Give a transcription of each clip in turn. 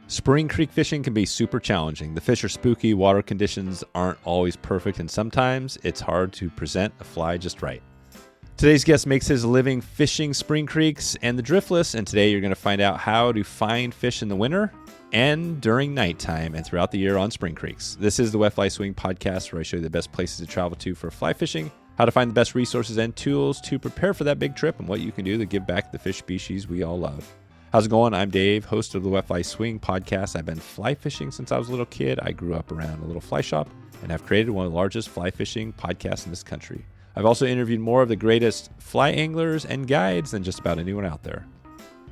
Spring creek fishing can be super challenging. The fish are spooky, water conditions aren't always perfect, and sometimes it's hard to present a fly just right. Today's guest makes his living fishing spring creeks and the Driftless, and today you're going to find out how to find fish in the winter and during nighttime and throughout the year on spring creeks. This is the Wet Fly Swing podcast, where I show you the best places to travel to for fly fishing, how to find the best resources and tools to prepare for that big trip, and what you can do to give back the fish species we all love. How's it going? I'm Dave, host of the Wet Fly Swing podcast. I've been fly fishing since I was a little kid. I grew up around a little fly shop and have created one of the largest fly fishing podcasts in this country. I've also interviewed more of the greatest fly anglers and guides than just about anyone out there.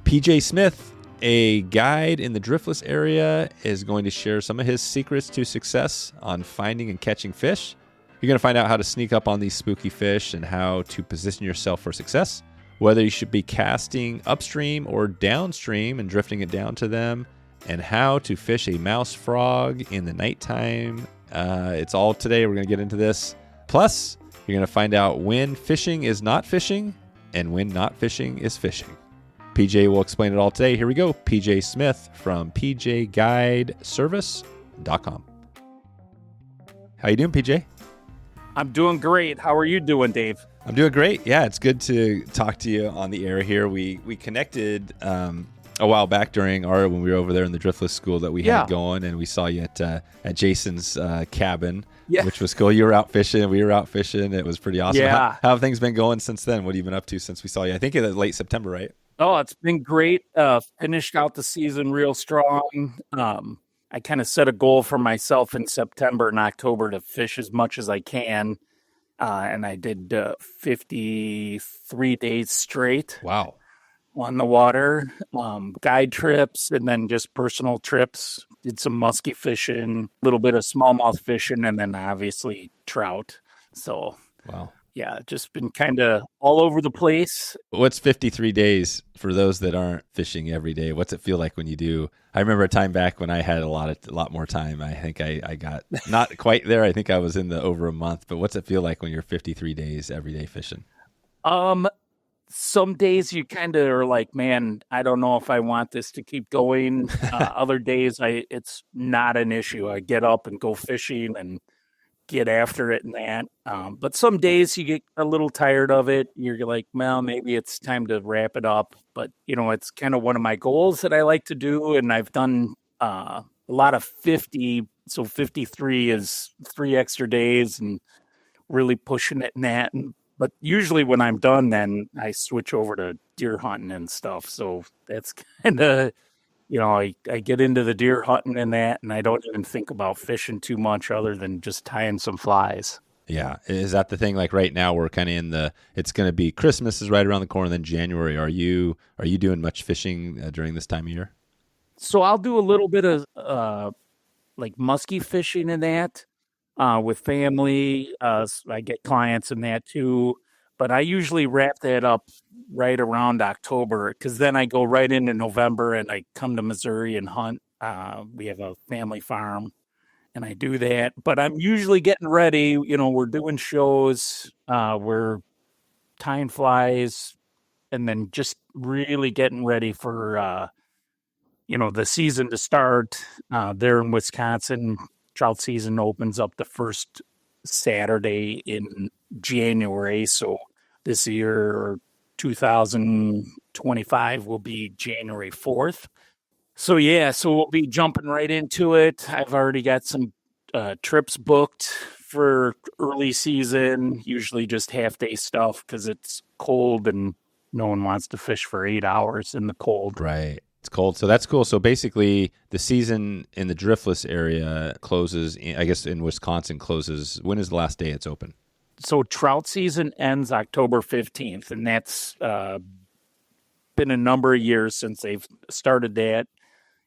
PJ Smith, a guide in the Driftless area, is going to share some of his secrets to success on finding and catching fish. You're going to find out how to sneak up on these spooky fish and how to position yourself for success, whether you should be casting upstream or downstream and drifting it down to them, and how to fish a mouse frog in the nighttime. It's all today. We're going to get into this. Plus, you're going to find out when fishing is not fishing and when not fishing is fishing. PJ will explain it all today. Here we go. PJ Smith from pjguideservice.com. How you doing, PJ? I'm doing great. How are you doing, Dave? I'm doing great. Yeah, it's good to talk to you on the air here. We connected a while back when we were over there in the Driftless school that we had going, and we saw you at Jason's cabin, which was cool. You were out fishing. We were out fishing. It was pretty awesome. Yeah. How have things been going since then? What have you been up to since we saw you? I think it was late September, right? Oh, it's been great. Finished out the season real strong. I kind of set a goal for myself in September and October to fish as much as I can. And I did 53 days straight. Wow. On the water, guide trips, and then just personal trips. Did some musky fishing, a little bit of smallmouth fishing, and then obviously trout. So, wow. Yeah, just been kind of all over the place. What's 53 days for those that aren't fishing every day? What's it feel like when you do? I remember a time back when I had a lot more time. I think I got not quite there. I think I was in the over a month. But what's it feel like when you're 53 days every day fishing? Some days you kind of are like, man, I don't know if I want this to keep going. Other days, it's not an issue. I get up and go fishing and get after it and that. But some days you get a little tired of it. You're like, well, maybe it's time to wrap it up. But, it's kind of one of my goals that I like to do. And I've done a lot of 50. So 53 is 3 extra days and really pushing it in that. But usually when I'm done, then I switch over to deer hunting and stuff. So that's kind of, I get into the deer hunting and that, and I don't even think about fishing too much other than just tying some flies. Yeah. Is that the thing? Like right now we're kind of it's going to be Christmas is right around the corner, then January. Are you doing much fishing during this time of year? So I'll do a little bit of like musky fishing and that with family. I get clients and that too. But I usually wrap that up right around October, because then I go right into November and I come to Missouri and hunt. We have a family farm and I do that. But I'm usually getting ready. We're doing shows. We're tying flies and then just really getting ready for, the season to start. There in Wisconsin, trout season opens up the first Saturday in January. So this year, 2025, will be January 4th. So we'll be jumping right into it. I've already got some trips booked for early season, usually just half-day stuff because it's cold and no one wants to fish for 8 hours in the cold. Right. It's cold. So that's cool. So basically the season in the Driftless area closes, I guess in Wisconsin closes. When is the last day it's open? So trout season ends October 15th, and that's been a number of years since they've started that.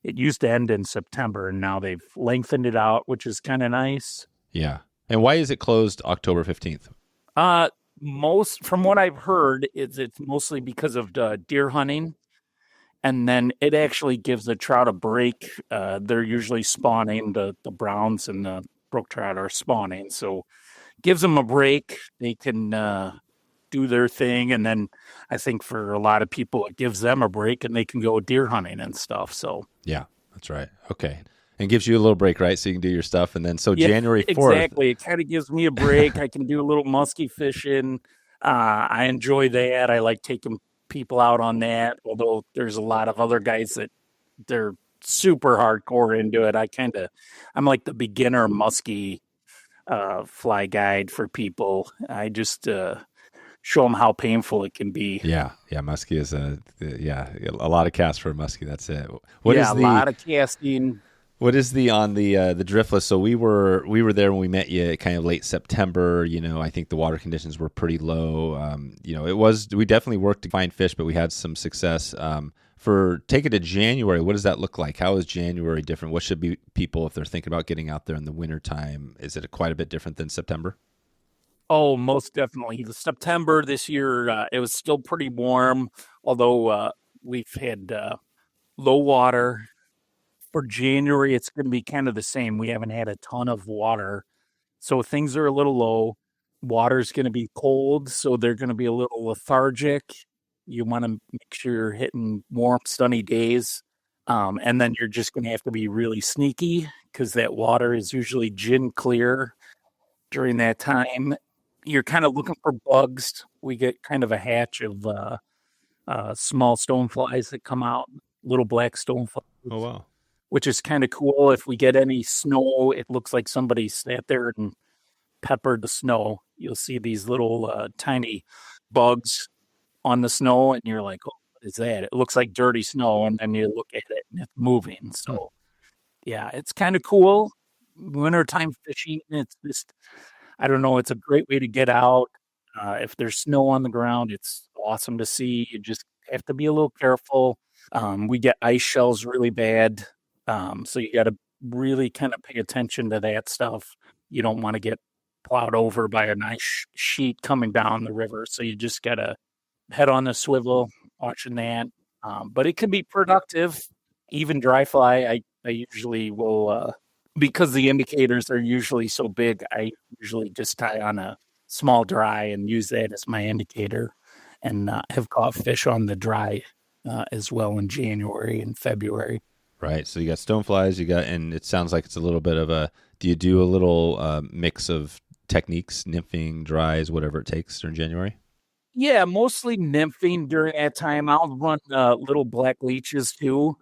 It used to end in September, and now they've lengthened it out, which is kind of nice. Yeah. And why is it closed October 15th? From what I've heard, it's mostly because of deer hunting. And then it actually gives the trout a break. They're usually spawning. The browns and the brook trout are spawning. So gives them a break. They can do their thing. And then I think for a lot of people, it gives them a break and they can go deer hunting and stuff. So yeah. That's right. Okay. And gives you a little break, right? So you can do your stuff. And then, so Yeah, January 4th. exactly. It kind of gives me a break. I can do a little musky fishing. I enjoy that. I like taking people out on that. Although there's a lot of other guys that they're super hardcore into it. I'm like the beginner musky fly guide for people. I just show them how painful it can be. Yeah. Yeah. Muskie is yeah, a lot of casts for a muskie. That's it. What Yeah, is a the, lot of casting. What is on the Driftless? So we were there when we met you, kind of late September. I think the water conditions were pretty low. It was, we definitely worked to find fish, but we had some success. For take it to January, what does that look like? How is January different? What should be people if they're thinking about getting out there in the wintertime? Is it quite a bit different than September? Oh, most definitely. The September this year, it was still pretty warm, although we've had low water. For January, it's going to be kind of the same. We haven't had a ton of water, so things are a little low. Water's going to be cold, so they're going to be a little lethargic. You want to make sure you're hitting warm, sunny days. And then you're just going to have to be really sneaky because that water is usually gin clear during that time. You're kind of looking for bugs. We get kind of a hatch of small stoneflies that come out, little black Oh stoneflies, wow. which is kind of cool. If we get any snow, it looks like somebody sat there and peppered the snow. You'll see these little tiny bugs on the snow, and you're like, "Oh, what is that?" It looks like dirty snow, and then you look at it and it's moving. Hmm. So yeah, it's kind of cool. Wintertime fishing, it's just I don't know. It's a great way to get out. If there's snow on the ground, it's awesome to see. You just have to be a little careful. We get ice shells really bad. So you got to really kind of pay attention to that stuff. You don't want to get plowed over by a nice sheet coming down the river. So you just got to head on the swivel watching that. But it can be productive. Even dry fly, I usually will because the indicators are usually so big, I usually just tie on a small dry and use that as my indicator, and have caught fish on the dry as well in January and February. Right. So you got stoneflies, and it sounds like it's a little bit of a. Do you do a little mix of techniques, nymphing, dries, whatever it takes during January? Yeah, mostly nymphing during that time. I'll run little black leeches too.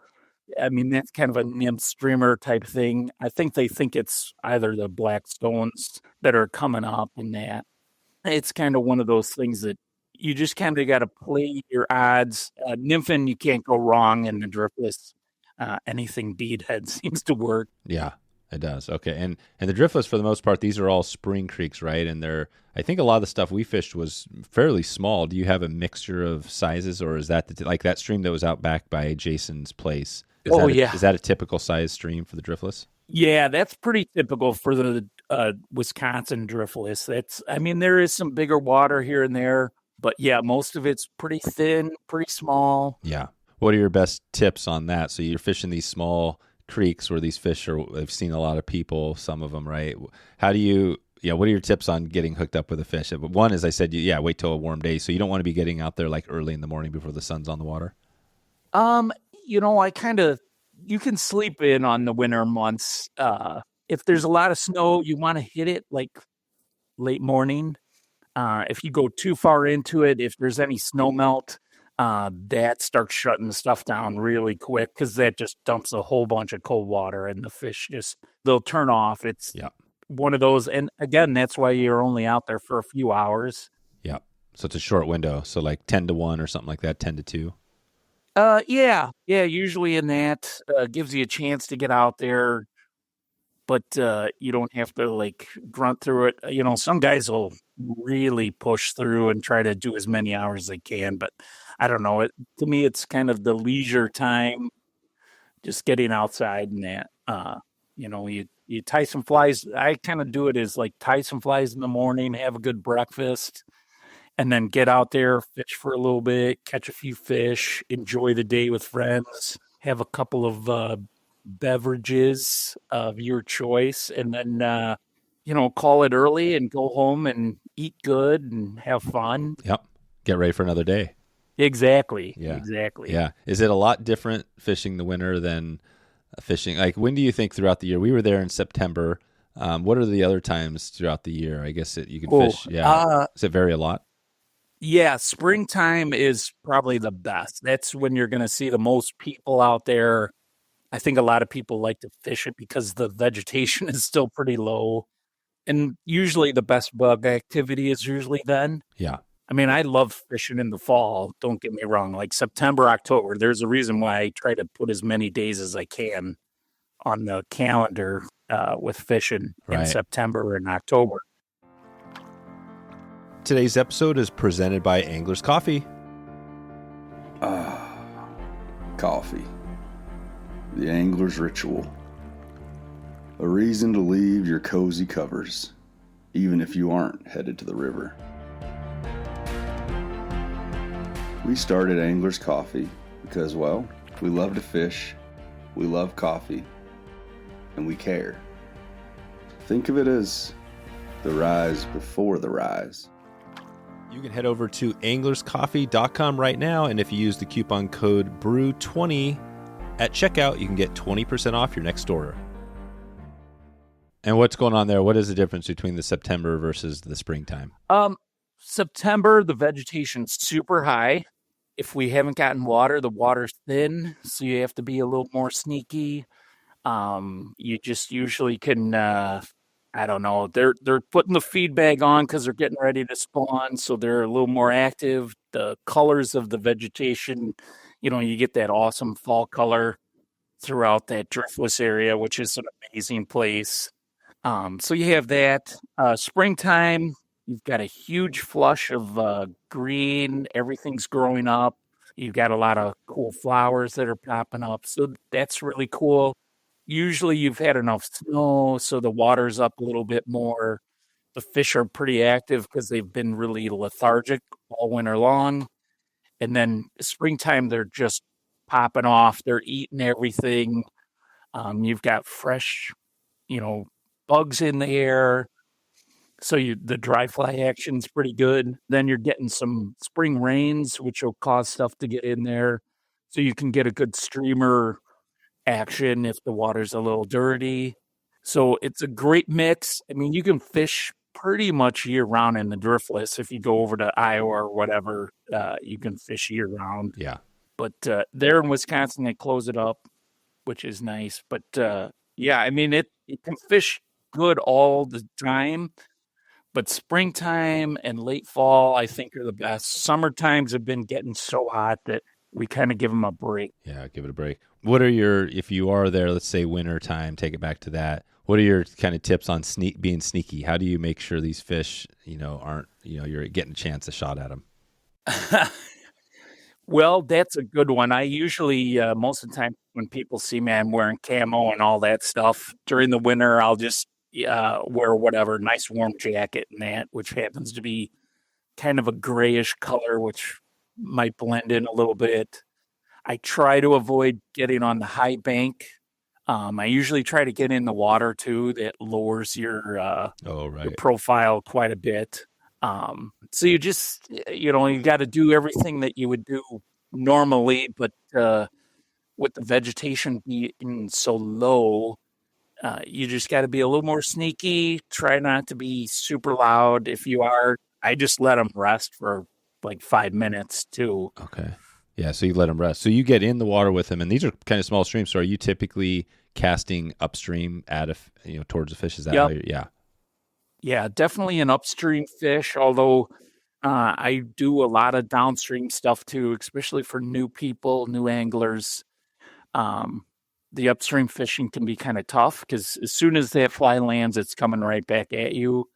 I mean, that's kind of a nymph streamer type thing. I think it's either the black stones that are coming up in that. It's kind of one of those things that you just kind of got to play your odds. Nymphing, you can't go wrong in the driftless. Anything beadhead seems to work. Yeah, it does. Okay, and the driftless for the most part, these are all spring creeks, right? And they're, I think a lot of the stuff we fished was fairly small. Do you have a mixture of sizes, or is that like that stream that was out back by Jason's place? Oh yeah, Is that a typical size stream for the driftless? yeah, that's pretty typical for the Wisconsin driftless. I mean, there is some bigger water here and there, but yeah, most of it's pretty thin, pretty small. Yeah. What are your best tips on that? So you're fishing these small creeks where these fish are. I've seen a lot of people, some of them, right? How do you? Yeah, what are your tips on getting hooked up with a fish? One, as I said, wait till a warm day. So you don't want to be getting out there like early in the morning before the sun's on the water. Um, I kind of you can sleep in on the winter months. If there's a lot of snow, you want to hit it like late morning. If you go too far into it, if there's any snow melt, that starts shutting the stuff down really quick because that just dumps a whole bunch of cold water and the fish just they'll turn off. It's Yeah. one of those, and again, that's why you're only out there for a few hours. Yeah. So it's a short window. So like 10 to 1 or something like that, 10 to 2. Yeah, usually in that gives you a chance to get out there, but you don't have to like grunt through it. Some guys will really push through and try to do as many hours as they can, but I don't know. To me, it's kind of the leisure time, just getting outside and that. You tie some flies. I kind of do it as like tie some flies in the morning, have a good breakfast, and then get out there, fish for a little bit, catch a few fish, enjoy the day with friends, have a couple of beverages of your choice, and then call it early and go home and eat good and have fun. Yep. Get ready for another day. Exactly, Yeah. exactly. Yeah. Is it a lot different fishing the winter than fishing? Like, when do you think throughout the year? We were there in September. What are the other times throughout the year? I guess you can Oh, fish. Yeah. Does it vary a lot? yeah, springtime is probably the best. That's when you're going to see the most people out there. I think a lot of people like to fish it because the vegetation is still pretty low. And usually the best bug activity is usually then. Yeah. I mean, I love fishing in the fall. Don't get me wrong. Like September, October, there's a reason why I try to put as many days as I can on the calendar with fishing in Right. September and October. Today's episode is presented by Angler's Coffee. Coffee. The angler's ritual. A reason to leave your cozy covers, even if you aren't headed to the river. We started Angler's Coffee because, well, we love to fish, we love coffee, and we care. Think of it as the rise before the rise. You can head over to anglerscoffee.com right now, and if you use the coupon code BREW20 at checkout, you can get 20% off your next order. And what's going on there? What is the difference between the September versus the springtime? September, the vegetation's super high. If we haven't gotten water, the water's thin, so you have to be a little more sneaky. You just usually can, I don't know, they're putting the feed bag on because they're getting ready to spawn, so they're a little more active. The colors of the vegetation, you get that awesome fall color throughout that Driftless area, which is an amazing place. So you have that. Springtime, you've got a huge flush of green. Everything's growing up. You've got a lot of cool flowers that are popping up. So that's really cool. Usually you've had enough snow, so the water's up a little bit more. The fish are pretty active because they've been really lethargic all winter long. And then springtime, they're just popping off. They're eating everything. You've got fresh, bugs in the air. So the dry fly action's pretty good. Then you're getting some spring rains, which will cause stuff to get in there. So you can get a good streamer action if the water's a little dirty. So it's a great mix. I mean, you can fish pretty much year round in the Driftless. If you go over to Iowa or whatever, you can fish year round. Yeah. But there in Wisconsin, they close it up, which is nice. But yeah, I mean, it can fish good all the time. But springtime and late fall, I think, are the best. Summer times have been getting so hot that we kind of give them a break. Yeah, give it a break. What are if you are there, let's say winter time, take it back to that. What are your kind of tips on being sneaky? How do you make sure these fish, aren't, you're getting a shot at them? Well, that's a good one. I usually, most of the time when people see me, I'm wearing camo and all that stuff. During the winter, I'll just wear whatever, nice warm jacket and that, which happens to be kind of a grayish color, which might blend in a little bit. I try to avoid getting on the high bank. I usually try to get in the water too. That lowers your profile quite a bit. So you just, you got to do everything that you would do normally, but with the vegetation being so low, you just got to be a little more sneaky. Try not to be super loud. If you are, I just let them rest for like 5 minutes too. Okay. Yeah, so you let them rest. So you get in the water with them, and these are kind of small streams. So are you typically casting upstream towards the fish? Is that how you're, yeah. Yeah, definitely an upstream fish, although I do a lot of downstream stuff too, especially for new people, new anglers. The upstream fishing can be kind of tough because as soon as that fly lands, it's coming right back at you.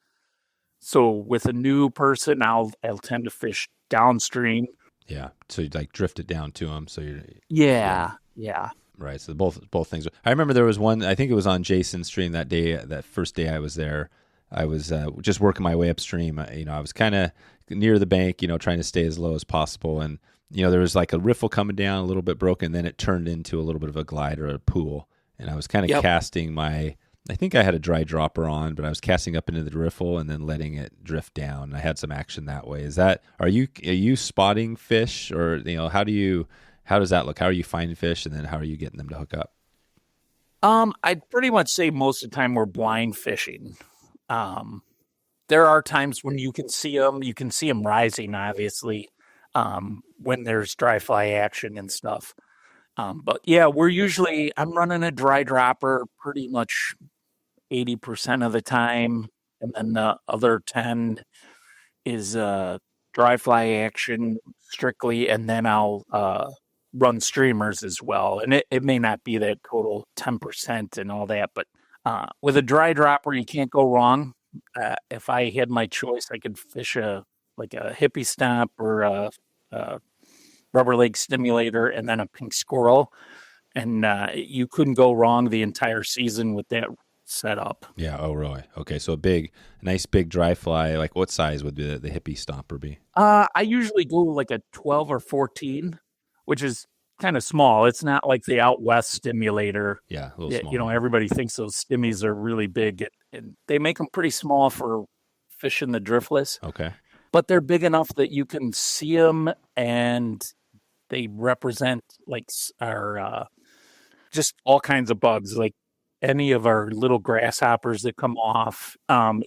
So with a new person, I'll tend to fish downstream. Yeah, so you like drift it down to them. So you're yeah. Right. So both things. I remember there was one. I think it was on Jason's stream that day. That first day I was there, I was just working my way upstream. I was kind of near the bank, trying to stay as low as possible. And there was like a riffle coming down, a little bit broken. Then it turned into a little bit of a glide or a pool. And I was kind of casting I think I had a dry dropper on, but I was casting up into the riffle and then letting it drift down. I had some action that way. Are you spotting fish, or how does that look? How are you finding fish, and then how are you getting them to hook up? I'd pretty much say most of the time we're blind fishing. Um, there are times when you can see them. You can see them rising, obviously, when there's dry fly action and stuff. But yeah, I'm running a dry dropper pretty much 80% of the time. And then the other 10 is dry fly action strictly. And then I'll run streamers as well. And it may not be that total 10% and all that, but with a dry dropper, you can't go wrong. If I had my choice, I could fish like a hippie stomp or a rubber leg stimulator and then a pink squirrel. And you couldn't go wrong the entire season with that setup. Yeah. Oh, really? Okay. So nice big dry fly. Like what size would the hippie stomper be? I usually go like a 12 or 14, which is kind of small. It's not like the out west stimulator. Yeah, a little small. You know, everybody thinks those stimmies are really big, and they make them pretty small for fishing the driftless. Okay. But they're big enough that you can see them, and they represent like our just all kinds of bugs, like any of our little grasshoppers that come off,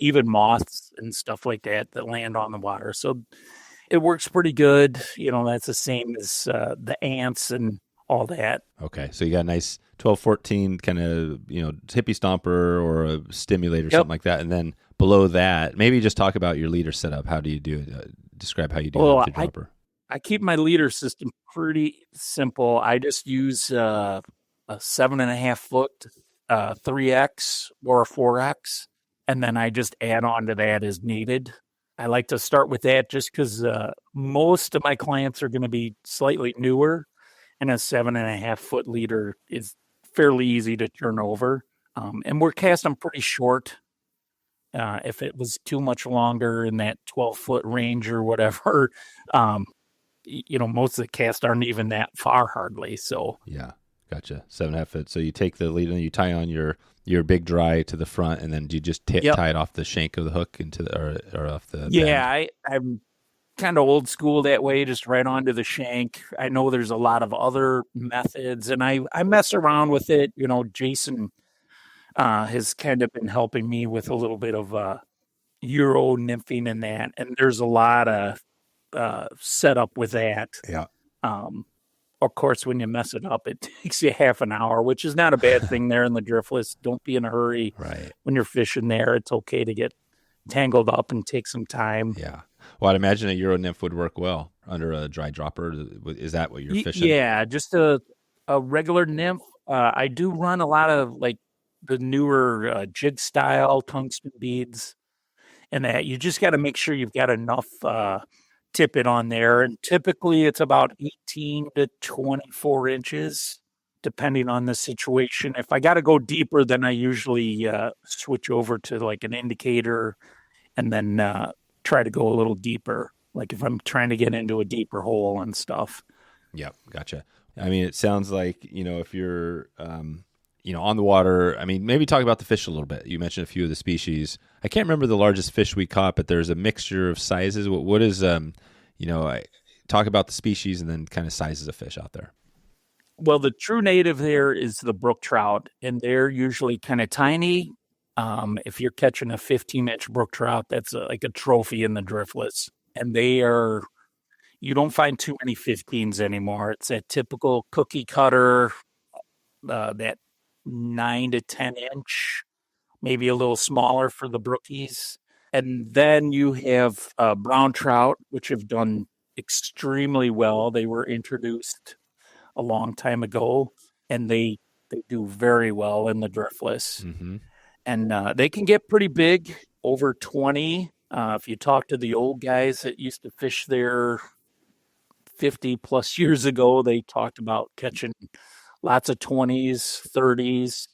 even moths and stuff like that land on the water. So it works pretty good. You know, that's the same as the ants and all that. Okay. So you got a nice 12, 14 kind of, hippie stomper or a stimulator, something like that. And then below that, maybe just talk about your leader setup. How do you do it? Describe how you do it with the dropper. I keep my leader system pretty simple. I just use a 7.5 foot 3X or a 4X, and then I just add on to that as needed. I like to start with that just because most of my clients are going to be slightly newer, and a 7.5 foot leader is fairly easy to turn over. And we're casting pretty short. If it was too much longer in that 12-foot range or whatever, most of the casts aren't even that far hardly. So yeah, gotcha. 7.5 foot. So you take the lead and you tie on your big dry to the front, and then do you just tie it off the shank of the hook into or off the bend? I'm kind of old school that way, just right onto the shank. I know there's a lot of other methods, and I mess around with it. You know, Jason has kind of been helping me with a little bit of Euro nymphing and that, and there's a lot of setup with that. Yeah. Of course, when you mess it up, it takes you half an hour, which is not a bad thing there in the driftless. Don't be in a hurry. Right. When you're fishing there, it's okay to get tangled up and take some time. Yeah. Well, I'd imagine a Euro nymph would work well under a dry dropper. Is that what you're fishing? Yeah, just a regular nymph. I do run a lot of like the newer jig style tungsten beads, and that you just got to make sure you've got enough tippet on there. And typically it's about 18 to 24 inches, depending on the situation. If I got to go deeper, then I usually switch over to like an indicator and then try to go a little deeper. Like if I'm trying to get into a deeper hole and stuff. Yep. Gotcha. I mean, it sounds like, if you're, on the water, I mean, maybe talk about the fish a little bit. You mentioned a few of the species. I can't remember the largest fish we caught, but there's a mixture of sizes. What is, I talk about the species and then kind of sizes of fish out there. Well, the true native there is the brook trout, and they're usually kind of tiny. If you're catching a 15-inch brook trout, that's like a trophy in the driftless. And you don't find too many 15s anymore. It's that typical cookie cutter, that 9 to 10 inch, maybe a little smaller for the brookies. And then you have brown trout, which have done extremely well. They were introduced a long time ago, and they do very well in the driftless. Mm-hmm. And they can get pretty big, over 20. If you talk to the old guys that used to fish there 50 plus years ago, they talked about catching lots of 20s, 30s.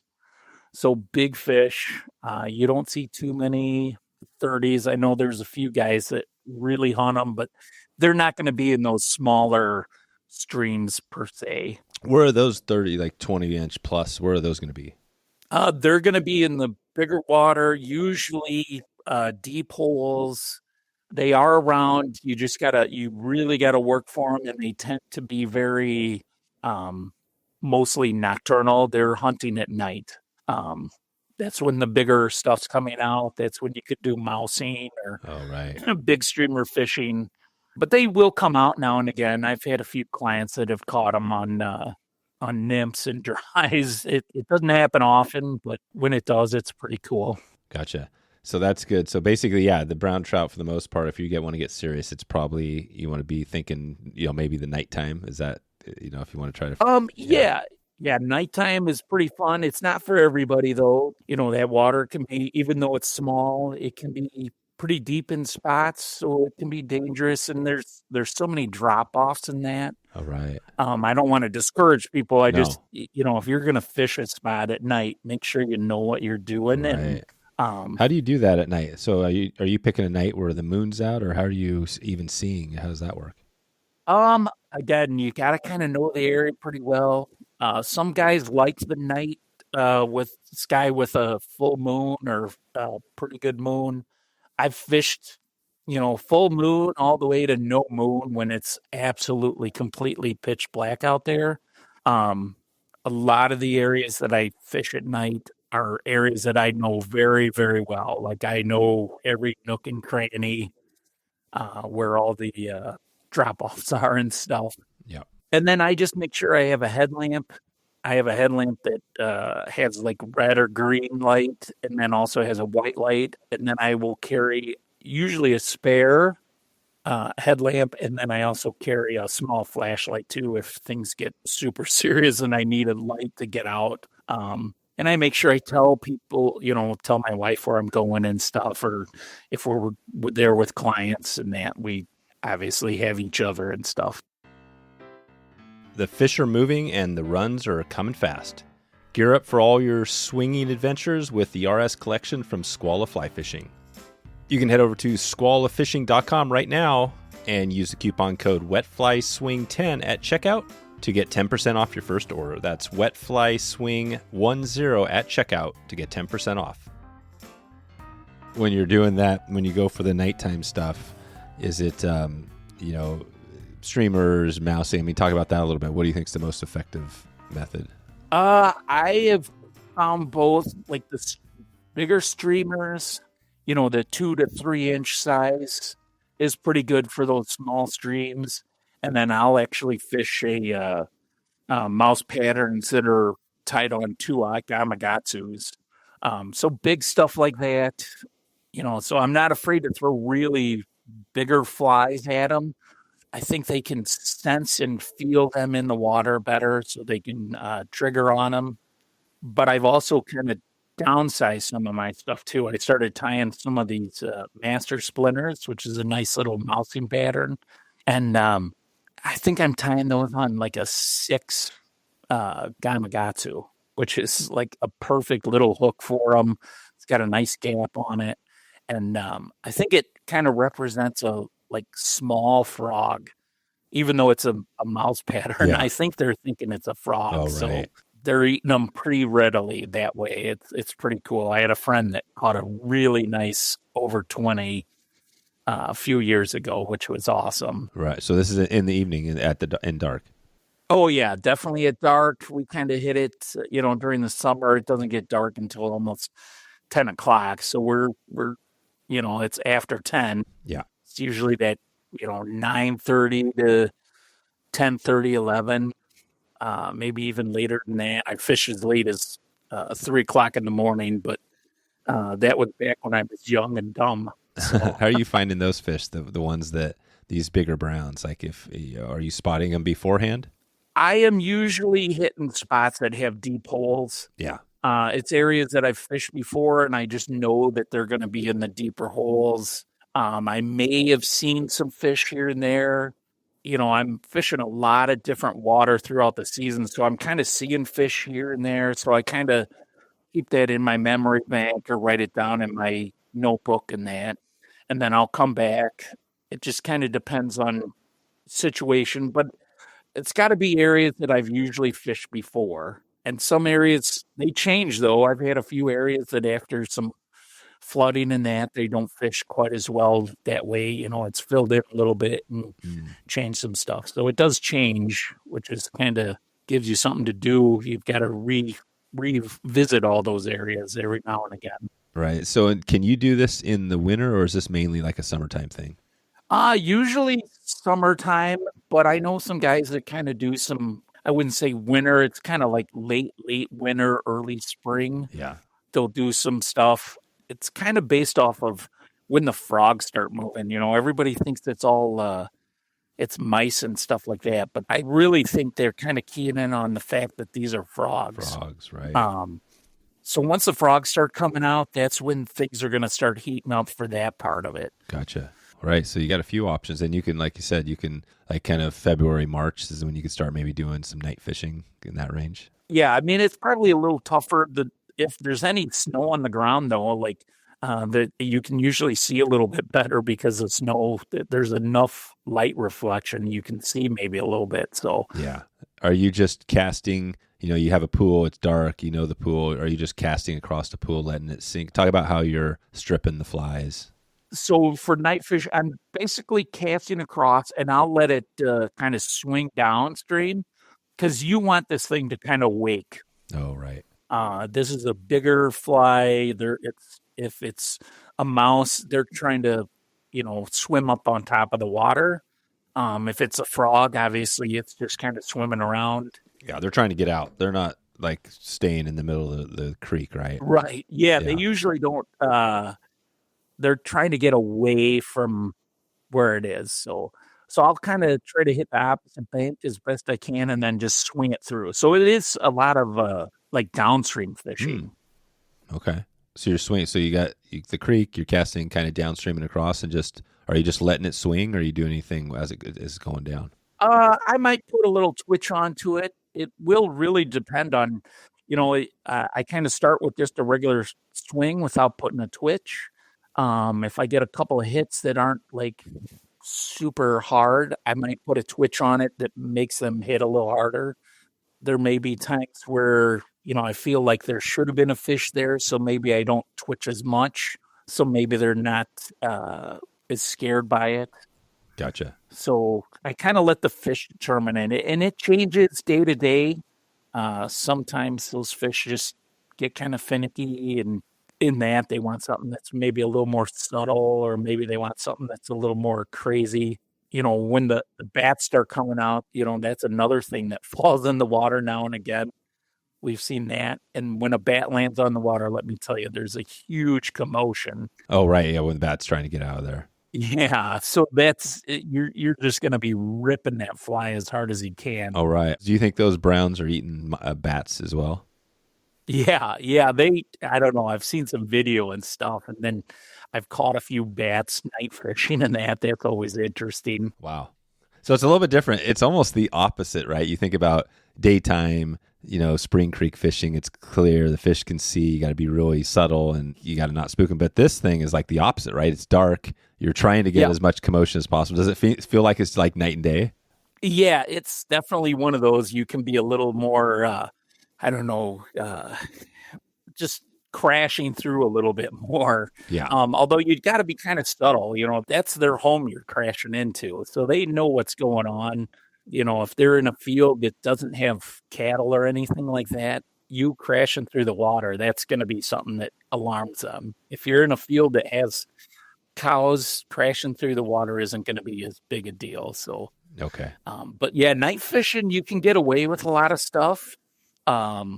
So big fish. You don't see too many 30s. I know there's a few guys that really hunt them, but they're not going to be in those smaller streams per se. Where are those 30, like 20-inch plus? Where are those going to be? They're going to be in the bigger water, usually deep holes. They are around. You really gotta work for them, and they tend to be very mostly nocturnal. They're hunting at night. That's when the bigger stuff's coming out. That's when you could do mousing or Oh, right. big streamer fishing. But they will come out now and again. I've had a few clients that have caught them on nymphs and dries. It doesn't happen often, but when it does, it's pretty cool. Gotcha. So that's good. So basically, yeah, the brown trout for the most part, if you want to get serious, it's probably you want to be thinking, maybe the nighttime. Is that if you want to try to? Yeah, nighttime is pretty fun. It's not for everybody though. That water can be, even though it's small, it can be pretty deep in spots, so it can be dangerous. And there's so many drop offs in that. All right. I don't want to discourage people. I No. just, if you're gonna fish a spot at night, make sure you know what you're doing. Right. And How do you do that at night? So are you picking a night where the moon's out, or how are you even seeing? How does that work? again, you gotta kind of know the area pretty well. Some guys like the night with sky with a full moon or pretty good moon. I've fished, full moon all the way to no moon when it's absolutely completely pitch black out there. A lot of the areas that I fish at night are areas that I know very, very well. Like I know every nook and cranny where all the drop offs are and stuff. Yeah. And then I just make sure I have a headlamp. I have a headlamp that has like red or green light and then also has a white light. And then I will carry usually a spare headlamp. And then I also carry a small flashlight too if things get super serious and I need a light to get out. And I make sure I tell people, tell my wife where I'm going and stuff, or if we're there with clients and that we obviously have each other and stuff. The fish are moving and the runs are coming fast. Gear up for all your swinging adventures with the RS collection from Squala Fly Fishing. You can head over to squalafishing.com right now and use the coupon code WetFlySwing10 at checkout to get 10% off your first order. That's WetFlySwing10 at checkout to get 10% off. When you're doing that, when you go for the nighttime stuff, is it, streamers, mousing? I mean, talk about that a little bit. What do you think is the most effective method? I have found both, like the bigger streamers, the 2 to 3 inch size is pretty good for those small streams. And then I'll actually fish a mouse patterns that are tied on 2 Gamakatsus. So big stuff like that, so I'm not afraid to throw really bigger flies at them. I think they can sense and feel them in the water better so they can trigger on them. But I've also kind of downsized some of my stuff too. I started tying some of these master splinters, which is a nice little mousing pattern. And I think I'm tying those on like a 6 Gamakatsu, which is like a perfect little hook for them. It's got a nice gap on it. And I think it kind of represents a like small frog, even though it's a mouse pattern. Yeah. I think they're thinking it's a frog. Oh, so right. they're eating them pretty readily that way. It's pretty cool. I had a friend that caught a really nice over 20 a few years ago, which was awesome. Right. So this is in the evening in dark. Oh yeah, definitely at dark. We kind of hit it, during the summer. It doesn't get dark until almost 10 o'clock. So we're it's after 10. Yeah. It's usually that, 9:30 to 10:30, 11, maybe even later than that. I fish as late as 3 o'clock in the morning, but that was back when I was young and dumb. So. How are you finding those fish, the ones these bigger browns? Like are you spotting them beforehand? I am usually hitting spots that have deep holes. Yeah. It's areas that I've fished before, and I just know that they're going to be in the deeper holes. I may have seen some fish here and there. I'm fishing a lot of different water throughout the season, so I'm kind of seeing fish here and there. So I kind of keep that in my memory bank or write it down in my notebook and that. And then I'll come back. It just kind of depends on situation, but it's got to be areas that I've usually fished before. And some areas, they change, though. I've had a few areas that after some flooding and that, they don't fish quite as well that way. It's filled in a little bit and changed some stuff. So it does change, which is kind of gives you something to do. You've got to revisit all those areas every now and again. Right. So can you do this in the winter, or is this mainly like a summertime thing? Usually summertime, but I know some guys that kind of do some, I wouldn't say winter, it's kind of like late winter, early spring. Yeah. They'll do some stuff. It's kind of based off of when the frogs start moving. Everybody thinks it's all it's mice and stuff like that, but I really think they're kind of keying in on the fact that these are frogs. Frogs, right. So once the frogs start coming out, that's when things are going to start heating up for that part of it. Gotcha. Right. So you got a few options, and you can, like you said, you can like kind of February, March is when you can start maybe doing some night fishing in that range. Yeah, I mean, it's probably a little tougher. If there's any snow on the ground, though, like that you can usually see a little bit better because of snow. There's enough light reflection you can see maybe a little bit. So yeah, are you just casting? You have a pool, it's dark, the pool. Are you just casting across the pool, letting it sink? Talk about how you're stripping the flies. So for night fish, I'm basically casting across, and I'll let it kind of swing downstream because you want this thing to kind of wake. Oh, right. This is a bigger fly. If it's a mouse, they're trying to, swim up on top of the water. If it's a frog, obviously it's just kind of swimming around. Yeah, they're trying to get out. They're not like staying in the middle of the creek, right? Right. Yeah, they usually don't. They're trying to get away from where it is. So I'll kind of try to hit the opposite bank as best I can, and then just swing it through. So it is a lot of like downstream fishing. Okay. So you're swinging. So you got the creek. You're casting kind of downstream and across, and are you just letting it swing, or are you doing anything as it is going down? I might put a little twitch onto it. It will really depend on, I kind of start with just a regular swing without putting a twitch. If I get a couple of hits that aren't like super hard, I might put a twitch on it that makes them hit a little harder. There may be times where, I feel like there should have been a fish there, so maybe I don't twitch as much. So maybe they're not as scared by it. Gotcha. So I kind of let the fish determine it, and it changes day to day. Sometimes those fish just get kind of finicky, and in that they want something that's maybe a little more subtle, or maybe they want something that's a little more crazy. When the bats start coming out, that's another thing that falls in the water now and again. We've seen that. And when a bat lands on the water, let me tell you, there's a huge commotion. Oh, right. Yeah, when the bat's trying to get out of there. Yeah, so that's you're just going to be ripping that fly as hard as you can. Oh, right. Do you think those browns are eating bats as well? Yeah. I don't know. I've seen some video and stuff, and then I've caught a few bats night fishing, and that's always interesting. Wow. So it's a little bit different. It's almost the opposite, right? You think about daytime, spring creek fishing. It's clear. The fish can see. You got to be really subtle, and you got to not spook them. But this thing is like the opposite, right? It's dark. You're trying to get as much commotion as possible. Does it feel like it's like night and day? Yeah, it's definitely one of those. You can be a little more, I don't know, just crashing through a little bit more. Yeah. Although you got to be kind of subtle. That's their home you're crashing into, so they know what's going on. If they're in a field that doesn't have cattle or anything like that, you crashing through the water, that's going to be something that alarms them. If you're in a field that has cows, crashing through the water isn't going to be as big a deal. So, okay. But yeah, night fishing, you can get away with a lot of stuff. But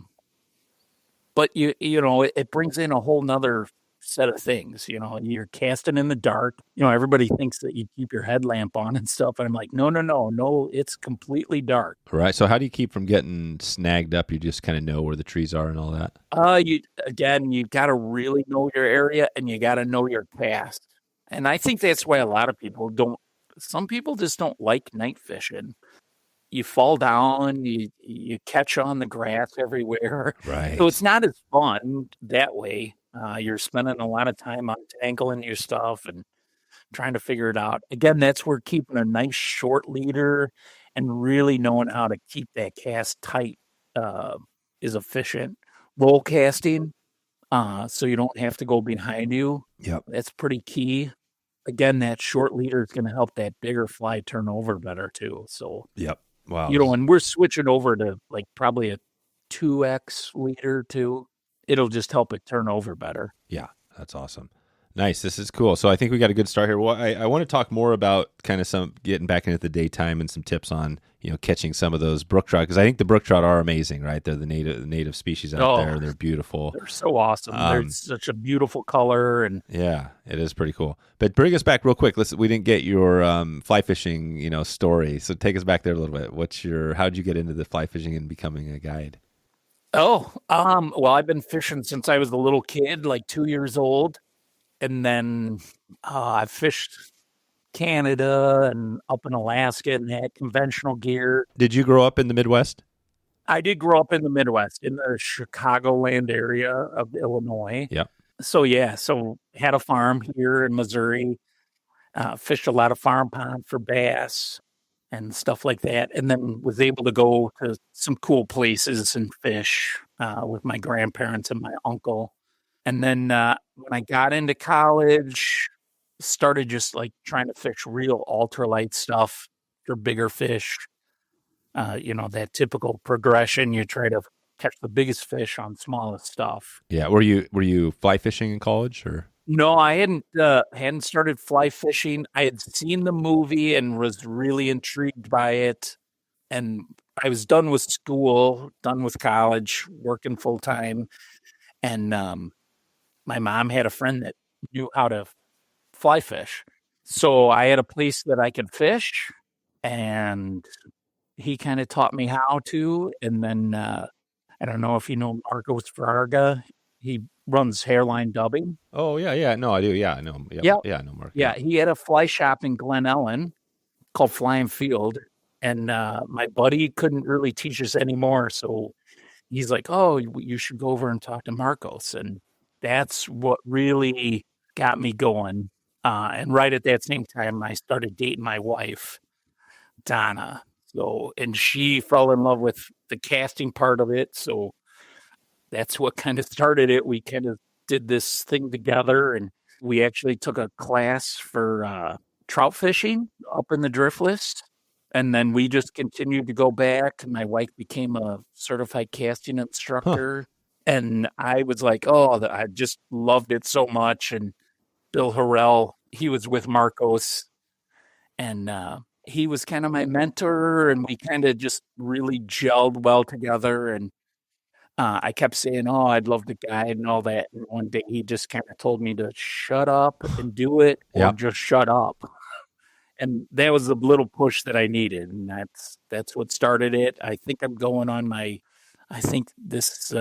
it brings in a whole nother set of things. You're casting in the dark. Everybody thinks that you keep your headlamp on and stuff. And I'm like, no, it's completely dark. Right. So how do you keep from getting snagged up? You just kind of know where the trees are and all that? You got to really know your area, and you got to know your cast. And I think that's why a lot of people some people just don't like night fishing. You fall down, you catch on the grass everywhere. Right. So it's not as fun that way. You're spending a lot of time untangling your stuff and trying to figure it out. Again, that's where keeping a nice short leader and really knowing how to keep that cast tight is efficient. Roll casting, so you don't have to go behind you. Yep. That's pretty key. Again, that short leader is going to help that bigger fly turn over better too. So yep. Wow. And we're switching over to like probably a 2X leader too. It'll just help it turn over better. Yeah, that's awesome. Nice. This is cool. So I think we got a good start here. Well, I want to talk more about kind of some getting back into the daytime and some tips on, catching some of those brook trout, because I think the brook trout are amazing, right? They're the native species out there. They're beautiful. They're so awesome. They're such a beautiful color, and yeah, it is pretty cool. But bring us back real quick. We didn't get your fly fishing, story. So take us back there a little bit. How'd you get into the fly fishing and becoming a guide? well, I've been fishing since I was a little kid, like 2 years old. And then I've fished Canada and up in Alaska and had conventional gear. Did you grow up in the Midwest? I did grow up in the Midwest, in the Chicagoland area of Illinois. Yeah. So had a farm here in Missouri, fished a lot of farm pond for bass and stuff like that. And then was able to go to some cool places and fish with my grandparents and my uncle. And then when I got into college, started just like trying to fish real ultralight stuff for bigger fish. That typical progression. You try to catch the biggest fish on smallest stuff. Yeah. Were you fly fishing in college or? No, I hadn't started fly fishing. I had seen the movie and was really intrigued by it. And I was done with school, done with college, working full time. And my mom had a friend that knew how to fly fish. So I had a place that I could fish, and he kind of taught me how to. And then I don't know if you know Marcos Farga. He runs Hairline Dubbing. Oh, yeah. No, I do. Yeah, I know him. Yeah, I know Mark. Yeah, he had a fly shop in Glen Ellen called Flying Field. And my buddy couldn't really teach us anymore. So he's like, oh, you should go over and talk to Marcos. And that's what really got me going. And right at that same time, I started dating my wife, Donna. And she fell in love with the casting part of it. So that's what kind of started it. We kind of did this thing together, and we actually took a class for trout fishing up in the Driftless. And then we just continued to go back. My wife became a certified casting instructor. And I was like, I just loved it so much. And Bill Harrell, he was with Marcos. And he was kind of my mentor. And we kind of just really gelled well together. And I kept saying, I'd love to guide and all that. And one day he just kind of told me to shut up and do it, or just shut up. And that was a little push that I needed. And that's what started it. I think I'm going on I think this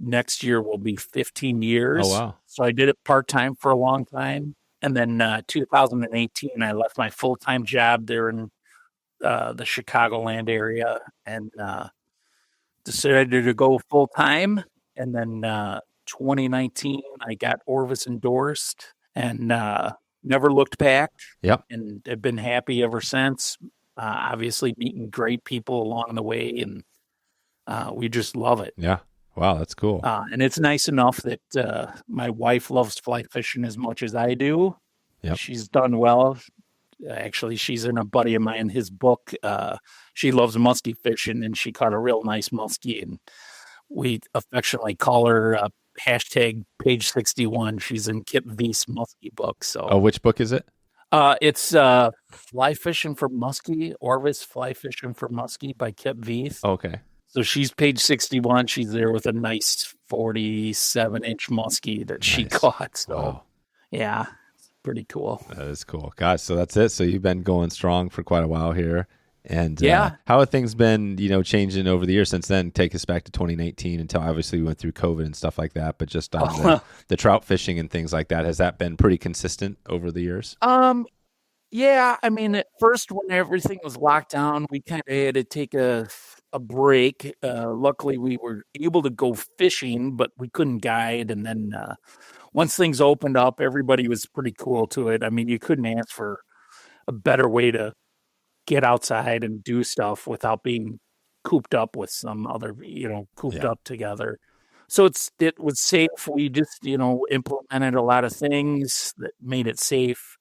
next year will be 15 years. Oh, wow. So I did it part-time for a long time. And then 2018, I left my full-time job there in the Chicagoland area and decided to go full-time. And then 2019, I got Orvis endorsed and never looked back. Yep. And have been happy ever since. Obviously meeting great people along the way, and we just love it. Yeah. Wow, that's cool. And it's nice enough that my wife loves fly fishing as much as I do. Yep. She's done well. Actually, she's in a buddy of mine, his book. She loves muskie fishing, and she caught a real nice muskie, and we affectionately call her hashtag page 61. She's in Kip V's muskie book. So, which book is it? It's Fly Fishing for Muskie, Orvis Fly Fishing for Muskie by Kip V's. Okay. So she's page 61. She's there with a nice 47-inch muskie that she caught. So, yeah, it's pretty cool. That is cool. Gosh, so that's it. So you've been going strong for quite a while here. And yeah, how have things been, changing over the years since then? Take us back to 2019 until obviously we went through COVID and stuff like that. But just on the trout fishing and things like that, has that been pretty consistent over the years? Yeah. I mean, at first when everything was locked down, we kind of had to take a break. Luckily, we were able to go fishing, but we couldn't guide. And then once things opened up, everybody was pretty cool to it. I mean, you couldn't ask for a better way to get outside and do stuff without being cooped up with some other, cooped up together. So it was safe. We just, implemented a lot of things that made it safe.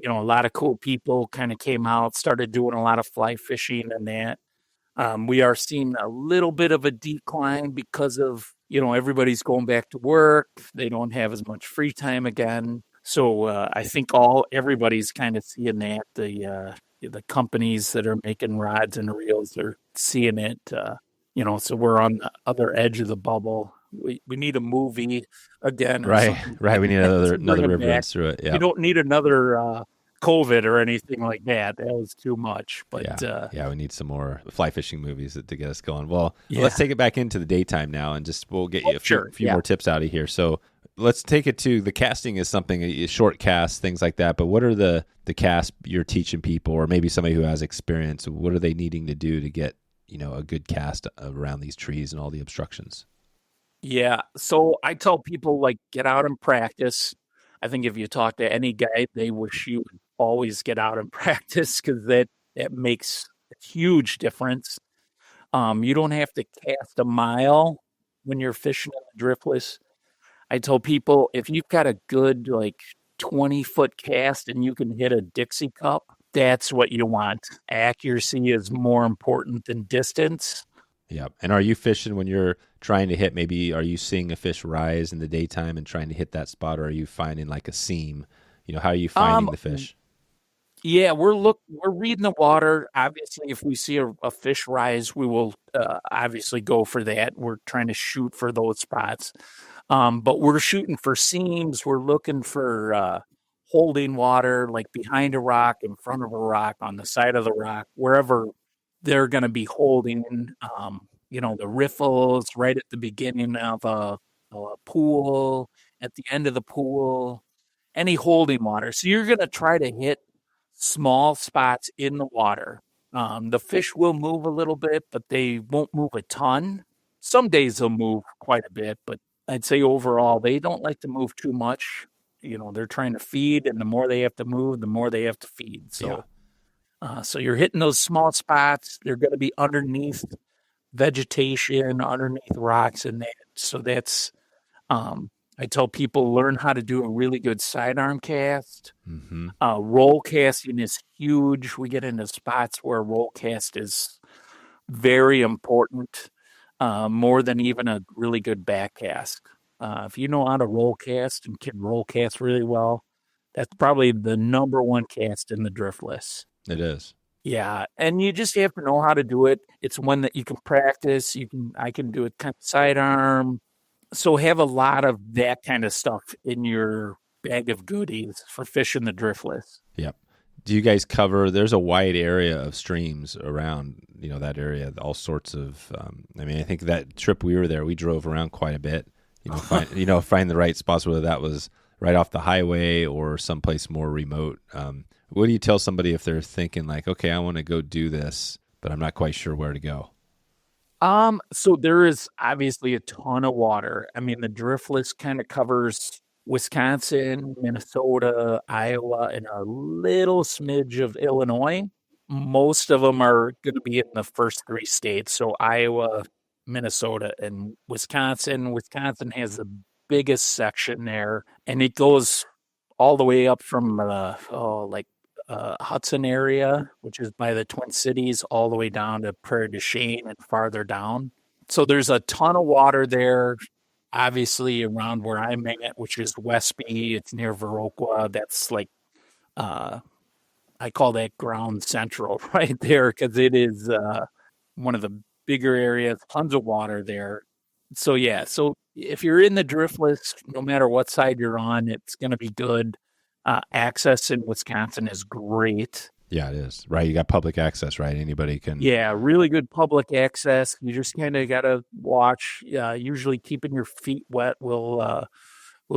a lot of cool people kind of came out, started doing a lot of fly fishing and that. We are seeing a little bit of a decline because of, everybody's going back to work. They don't have as much free time again. So I think everybody's kind of seeing that. The companies that are making rods and reels are seeing it. So we're on the other edge of the bubble. We need a movie again, or Right, something right. We need another to bring it river back. runs through it. Yeah, You don't need another COVID or anything like that. That was too much. But yeah. We need some more fly fishing movies to get us going. Well, yeah. let's take it back into the daytime now, and we'll get you a few Sure, more tips out of here. So let's take it to the casting is something, a short cast, things like that. But what are the casts you're teaching people, or maybe somebody who has experience? What are they needing to do to get a good cast around these trees and all the obstructions? Yeah. So I tell people, like, get out and practice. I think if you talk to any guy, they wish you would always get out and practice, because that makes a huge difference. You don't have to cast a mile when you're fishing in the driftless. I tell people, if you've got a good, like, 20-foot cast and you can hit a Dixie cup, that's what you want. Accuracy is more important than distance. Yeah. And are you fishing when you're trying to hit, maybe are you seeing a fish rise in the daytime and trying to hit that spot, or are you finding like a seam? How are you finding the fish? Yeah, we're reading the water. Obviously, if we see a fish rise, we will obviously go for that. We're trying to shoot for those spots. But we're shooting for seams. We're looking for holding water, like behind a rock, in front of a rock, on the side of the rock, wherever they're going to be holding. The riffles right at the beginning of a pool, at the end of the pool, any holding water. So you're going to try to hit small spots in the water. The fish will move a little bit, but they won't move a ton. Some days they'll move quite a bit, but I'd say overall they don't like to move too much. They're trying to feed, and the more they have to move, the more they have to feed. So, so you're hitting those small spots. They're going to be underneath vegetation, underneath rocks, and that. So that's. I tell people, learn how to do a really good sidearm cast. Mm-hmm. Roll casting is huge. We get into spots where roll cast is very important, more than even a really good back cast. If you know how to roll cast and can roll cast really well, that's probably the number one cast in the driftless. It is. Yeah, and you just have to know how to do it. It's one that you can practice. I can do it kind of sidearm. So have a lot of that kind of stuff in your bag of goodies for fishing the driftless. Yep. Do you guys cover, there's a wide area of streams around, that area, all sorts of, I think that trip we were there, we drove around quite a bit, find the right spots, whether that was right off the highway or someplace more remote. What do you tell somebody if they're thinking like, okay, I want to go do this, but I'm not quite sure where to go? So there is obviously a ton of water. The driftless kind of covers Wisconsin, Minnesota, Iowa, and a little smidge of Illinois. Most of them are going to be in the first three states. So Iowa, Minnesota, and Wisconsin. Wisconsin has the biggest section there, and it goes all the way up from Hudson area, which is by the Twin Cities, all the way down to Prairie du Chien and farther down. So there's a ton of water there. Obviously, around where I'm at, which is Westby, it's near Viroqua. That's like, I call that ground central right there, because it is one of the bigger areas, tons of water there. So, yeah, so if you're in the driftless, no matter what side you're on, it's going to be good. Access in Wisconsin is great. Yeah, it is. Right. You got public access, right? Anybody can. Yeah, really good public access. You just kind of got to watch. Usually keeping your feet wet will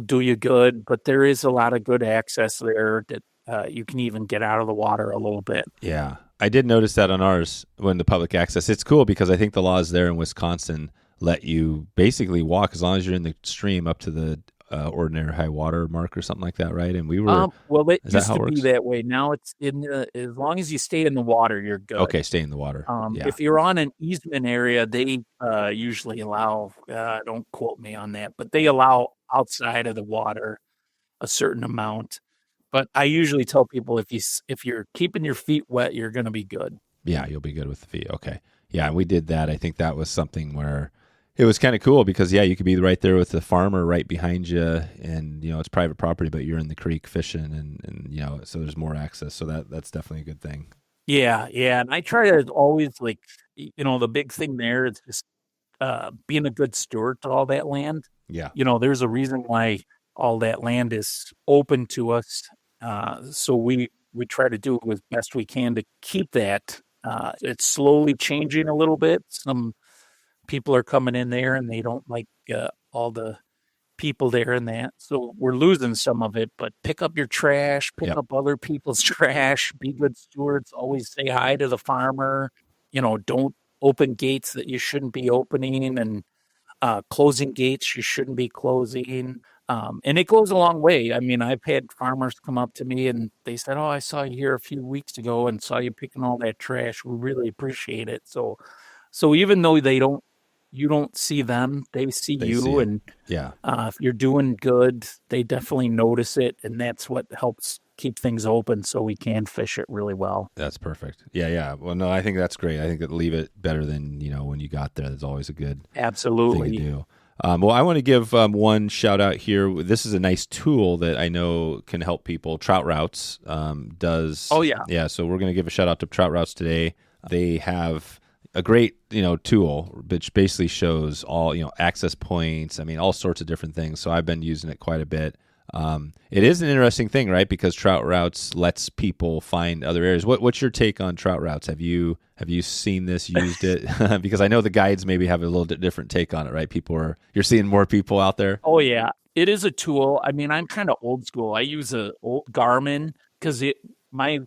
do you good, but there is a lot of good access there that you can even get out of the water a little bit. Yeah. I did notice that on ours when the public access. It's cool because I think the laws there in Wisconsin let you basically walk as long as you're in the stream up to the ordinary high water mark or something like that, right? And we were well, it used to be that way. Now it's as long as you stay in the water, you're good. Okay, stay in the water. Yeah. If you're on an easement area, they usually allow. Don't quote me on that, but they allow outside of the water a certain amount. But I usually tell people if you're keeping your feet wet, you're going to be good. Yeah, you'll be good with the feet. Okay. Yeah, and we did that. I think that was something where it was kind of cool because you could be right there with the farmer right behind you, and it's private property, but you're in the creek fishing, and so there's more access. So that's definitely a good thing. Yeah, yeah, and I try to always the big thing there is just being a good steward to all that land. Yeah. There's a reason why all that land is open to us. So we try to do it as best we can to keep that. It's slowly changing a little bit. Some people are coming in there and they don't like all the people there and that. So we're losing some of it, but pick up your trash, pick Yep. up other people's trash, be good stewards, always say hi to the farmer. Don't open gates that you shouldn't be opening, and closing gates you shouldn't be closing. And it goes a long way. I mean, I've had farmers come up to me and they said, "Oh, I saw you here a few weeks ago and saw you picking all that trash. We really appreciate it." So even though you don't see them, they see They you. see it. And Yeah. if you're doing good, they definitely notice it. And that's what helps keep things open so we can fish it really well. That's perfect. Yeah, yeah. Well, no, I think that's great. I think that leave it better than when you got there. That's always a good thing to Absolutely. do. Well, I want to give one shout out here. This is a nice tool that I know can help people. Trout Routes does. Oh, yeah. Yeah, so we're going to give a shout out to Trout Routes today. They have a great tool which basically shows all access points. I mean, all sorts of different things. So I've been using it quite a bit. It is an interesting thing, right? Because Trout Routes lets people find other areas. What's your take on Trout Routes? Have you seen this, used it? Because I know the guides maybe have a little bit different take on it, right? You're seeing more people out there. Oh, yeah. It is a tool. I mean, I'm kind of old school. I use a old Garmin because my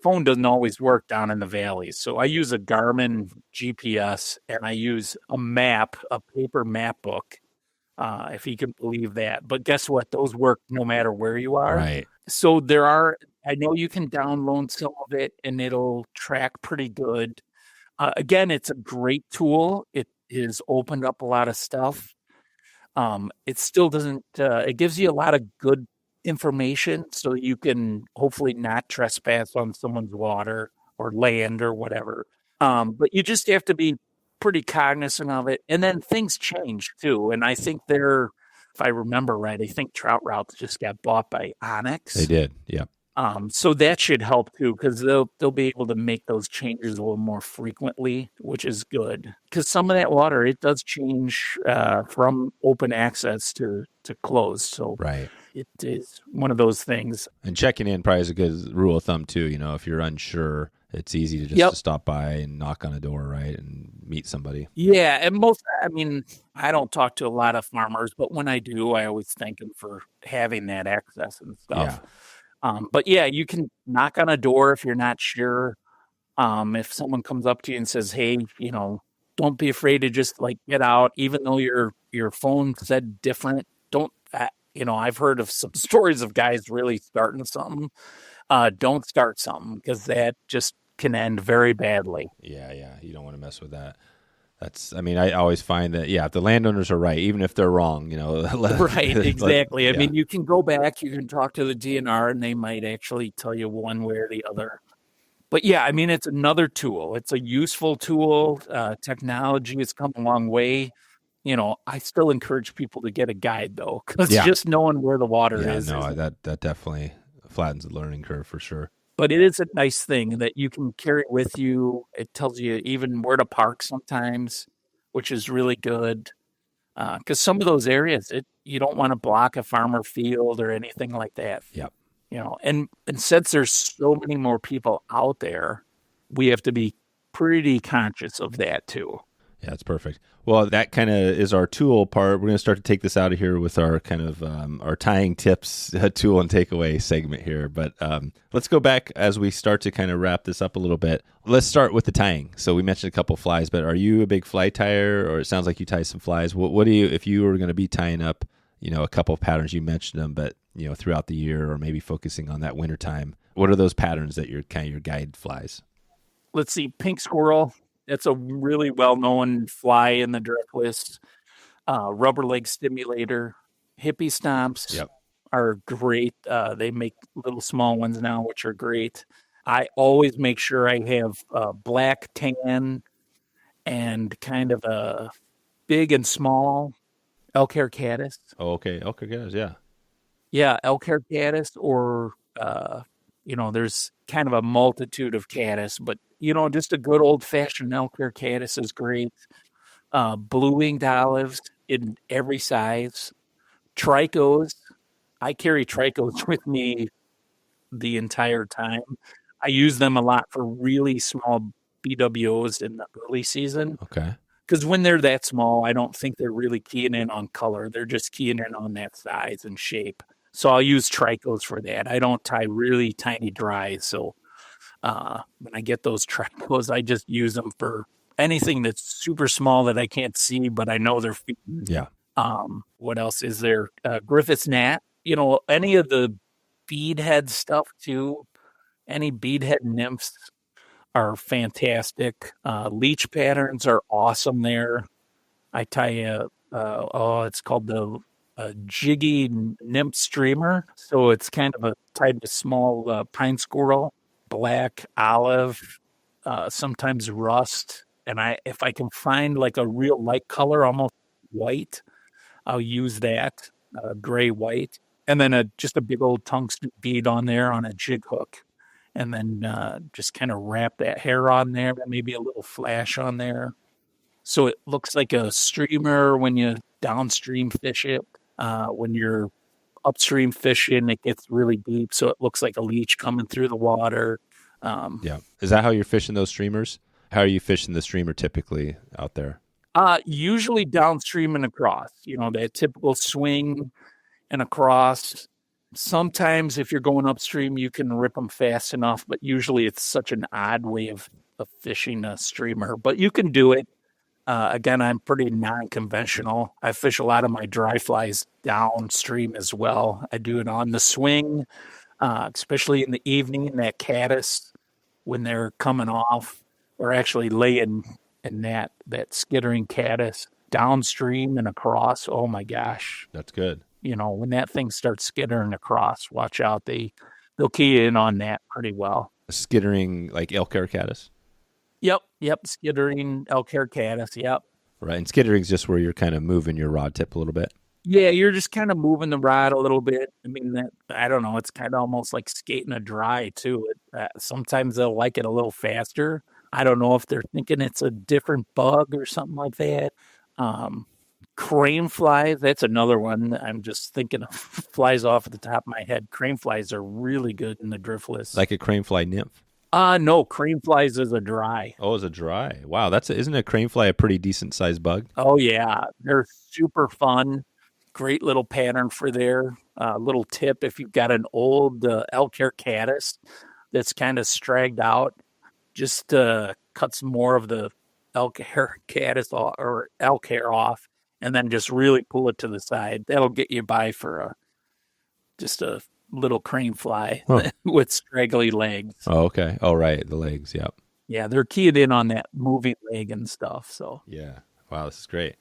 phone doesn't always work down in the valleys. So I use a Garmin GPS and I use a paper map book, if you can believe that. But guess what? Those work no matter where you are. Right. So I know you can download some of it and it'll track pretty good. Again, it's a great tool. It has opened up a lot of stuff. It still doesn't, it gives you a lot of good information so you can hopefully not trespass on someone's water or land or whatever. But you just have to be pretty cognizant of it. And then things change too. And I think if I remember right, I think Trout Routes just got bought by Onyx. They did. Yeah. So that should help too, because they'll be able to make those changes a little more frequently, which is good. Because some of that water, it does change from open access to closed. So Right. it is one of those things. And checking in probably is a good rule of thumb too. If you're unsure, it's easy to just to stop by and knock on a door, right, and meet somebody. Yeah, and I don't talk to a lot of farmers, but when I do, I always thank them for having that access and stuff. But yeah, you can knock on a door if you're not sure. If someone comes up to you and says, "Hey, don't be afraid to just get out, even though your phone said different." Don't, I've heard of some stories of guys really starting something. Don't start something because that just can end very badly. Yeah, yeah. You don't want to mess with that. I always find that, if the landowners are right, even if they're wrong, Right, exactly. I mean, you can go back, you can talk to the DNR, and they might actually tell you one way or the other. But yeah, I mean, it's another tool. It's a useful tool. Technology has come a long way. I still encourage people to get a guide, though, because just knowing where the water is. No, that definitely flattens the learning curve for sure. But it is a nice thing that you can carry it with you. It tells you even where to park sometimes, which is really good. Because some of those areas, you don't want to block a farmer field or anything like that. Yep. And since there's so many more people out there, we have to be pretty conscious of that too. Yeah, that's perfect. Well, that kind of is our tool part. We're going to start to take this out of here with our kind of our tying tips tool and takeaway segment here. But let's go back as we start to kind of wrap this up a little bit. Let's start with the tying. So we mentioned a couple flies, but are you a big fly tyer, or it sounds like you tie some flies? What do you, if you were going to be tying up, a couple of patterns, you mentioned them, but throughout the year or maybe focusing on that winter time, what are those patterns that your guide flies? Let's see, pink squirrel. That's a really well-known fly in the Driftless. Rubber leg stimulator, hippie stomps. Yep. are great. They make little small ones now, which are great. I always make sure I have black, tan, and kind of a big and small elk hair caddis. Oh, okay. Okay, guys. Yeah. Yeah, elk hair caddis, or there's kind of a multitude of caddis, but just a good old fashioned elk hair caddis is great. Blue winged olives in every size. Tricos. I carry tricos with me the entire time. I use them a lot for really small BWOs in the early season. Okay. Because when they're that small, I don't think they're really keying in on color. They're just keying in on that size and shape. So I'll use tricos for that. I don't tie really tiny dries. So when I get those tricos, I just use them for anything that's super small that I can't see, but I know they're feeding. Yeah. What else is there? Griffith's gnat. Any of the beadhead stuff too. Any beadhead nymphs are fantastic. Leech patterns are awesome there. I tie it's called the jiggy nymph streamer. So it's kind of a tied to small pine squirrel, black, olive, sometimes rust. And if I can find like a real light color, almost white, I'll use that, gray white, and then just a big old tungsten bead on there on a jig hook, and then just kind of wrap that hair on there, maybe a little flash on there, so it looks like a streamer when you downstream fish it. When you're upstream fishing, it gets really deep, so it looks like a leech coming through the water. Yeah. Is that how you're fishing those streamers? How are you fishing the streamer typically out there? Usually downstream and across, that typical swing and across. Sometimes if you're going upstream, you can rip them fast enough, but usually it's such an odd way of fishing a streamer, but you can do it. Again, I'm pretty non-conventional. I fish a lot of my dry flies downstream as well. I do it on the swing, especially in the evening, that caddis, when they're coming off, or actually laying in that skittering caddis downstream and across. Oh my gosh. That's good. When that thing starts skittering across, watch out. They'll key in on that pretty well. Skittering like elk hair caddis? Yep. Skittering elk hair caddis. Yep. Right. And skittering is just where you're kind of moving your rod tip a little bit. Yeah, you're just kind of moving the rod a little bit. I mean, I don't know. It's kind of almost like skating a dry too. Sometimes they'll like it a little faster. I don't know if they're thinking it's a different bug or something like that. Crane flies, that's another one. I'm just thinking of flies off at the top of my head. Crane flies are really good in the driftless. Like a crane fly nymph? No, crane flies is a dry. Oh, it's a dry. Wow, isn't a crane fly a pretty decent sized bug? Oh yeah, they're super fun. Great little pattern for their little tip. If you've got an old elk hair caddis that's kind of stragged out, just cut some more of the elk hair caddis or elk hair off, and then just really pull it to the side. That'll get you by for just a little crane fly with straggly legs. Oh, okay. Oh, right. The legs. Yep. Yeah, they're keyed in on that moving leg and stuff. So yeah. Wow, this is great.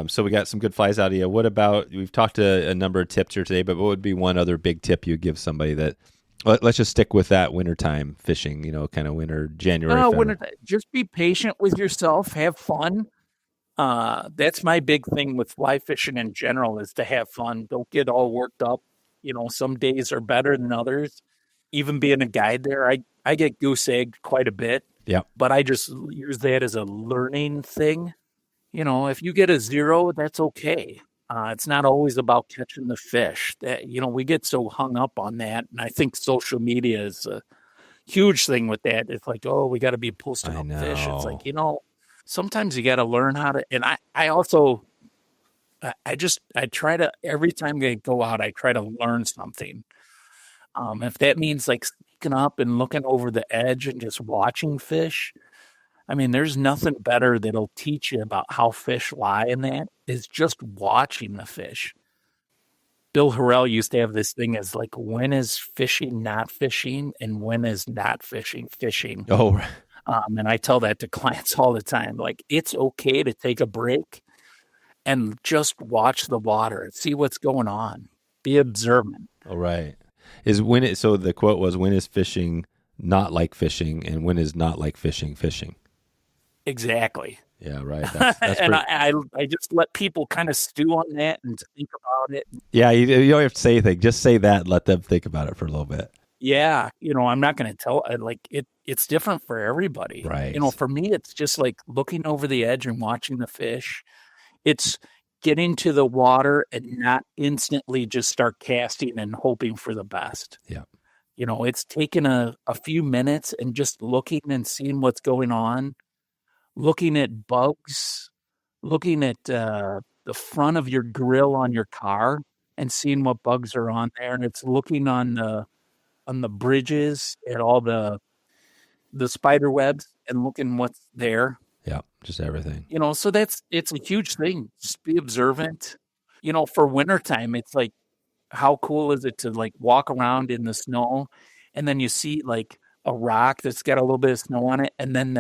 So we got some good flies out of you. What about, we've talked to a number of tips here today, but what would be one other big tip you'd give somebody that, let's just stick with that wintertime fishing, kind of winter, January. Just be patient with yourself. Have fun. That's my big thing with fly fishing in general, is to have fun. Don't get all worked up. Some days are better than others. Even being a guide there, I get goose egged quite a bit. Yeah. But I just use that as a learning thing. If you get a 0, that's okay. It's not always about catching the fish. That we get so hung up on that, and I think social media is a huge thing with that. It's like, oh, we got to be posting up fish. It's like, sometimes you got to learn how to. And I also, I try to, every time I go out, I try to learn something. If that means like sneaking up and looking over the edge and just watching fish. I mean, there's nothing better that'll teach you about how fish lie in that is just watching the fish. Bill Harrell used to have this thing as like, when is fishing not fishing and when is not fishing fishing? Oh, right. And I tell that to clients all the time. Like, it's okay to take a break and just watch the water and see what's going on. Be observant. Oh, right. So the quote was, when is fishing not like fishing, and when is not like fishing fishing? Exactly. Yeah, right. That's And pretty. I just let people kind of stew on that and think about it. Yeah, you don't have to say anything. Just say that and let them think about it for a little bit. Yeah, I'm not going to tell like it's different for everybody. Right. For me it's just like looking over the edge and watching the fish. It's getting to the water and not instantly just start casting and hoping for the best. Yeah. It's taking a few minutes and just looking and seeing what's going on, looking at bugs, looking at the front of your grill on your car and seeing what bugs are on there. And it's looking on the bridges at all the spider webs and looking what's there. Yeah, just everything. So it's a huge thing. Just be observant. For wintertime, it's like, how cool is it to like walk around in the snow and then you see like a rock that's got a little bit of snow on it, and then